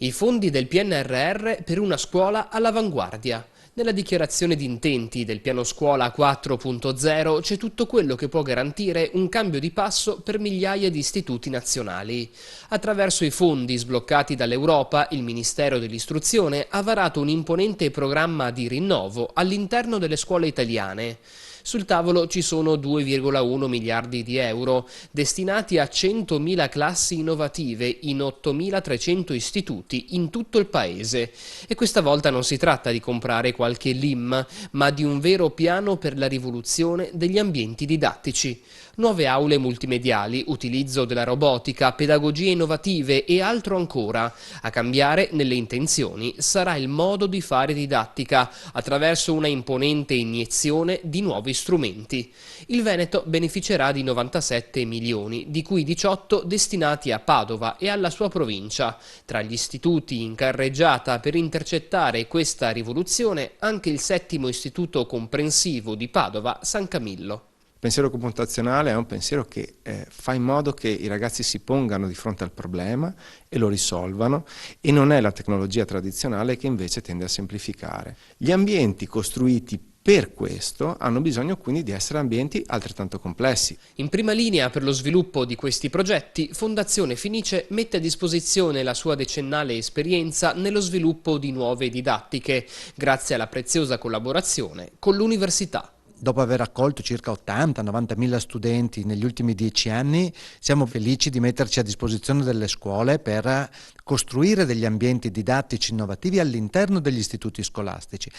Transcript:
I fondi del PNRR per una scuola all'avanguardia. Nella dichiarazione di intenti del piano scuola 4.0 c'è tutto quello che può garantire un cambio di passo per migliaia di istituti nazionali. Attraverso i fondi sbloccati dall'Europa, il Ministero dell'Istruzione ha varato un imponente programma di rinnovo all'interno delle scuole italiane. Sul tavolo ci sono 2,1 miliardi di euro, destinati a 100.000 classi innovative in 8.300 istituti in tutto il paese. E questa volta non si tratta di comprare qualche LIM, ma di un vero piano per la rivoluzione degli ambienti didattici. Nuove aule multimediali, utilizzo della robotica, pedagogie innovative e altro ancora. A cambiare nelle intenzioni sarà il modo di fare didattica, attraverso una imponente iniezione di nuovi strumenti. Il Veneto beneficerà di 97 milioni, di cui 18 destinati a Padova e alla sua provincia. Tra gli istituti in carreggiata per intercettare questa rivoluzione anche il settimo istituto comprensivo di Padova, San Camillo. Il pensiero computazionale è un pensiero che fa in modo che i ragazzi si pongano di fronte al problema e lo risolvano, e non è la tecnologia tradizionale che invece tende a semplificare. Gli ambienti costruiti per questo hanno bisogno quindi di essere ambienti altrettanto complessi. In prima linea per lo sviluppo di questi progetti, Fondazione Fenice mette a disposizione la sua decennale esperienza nello sviluppo di nuove didattiche, grazie alla preziosa collaborazione con l'università. Dopo aver accolto circa 80-90 mila studenti negli ultimi 10 anni, siamo felici di metterci a disposizione delle scuole per costruire degli ambienti didattici innovativi all'interno degli istituti scolastici.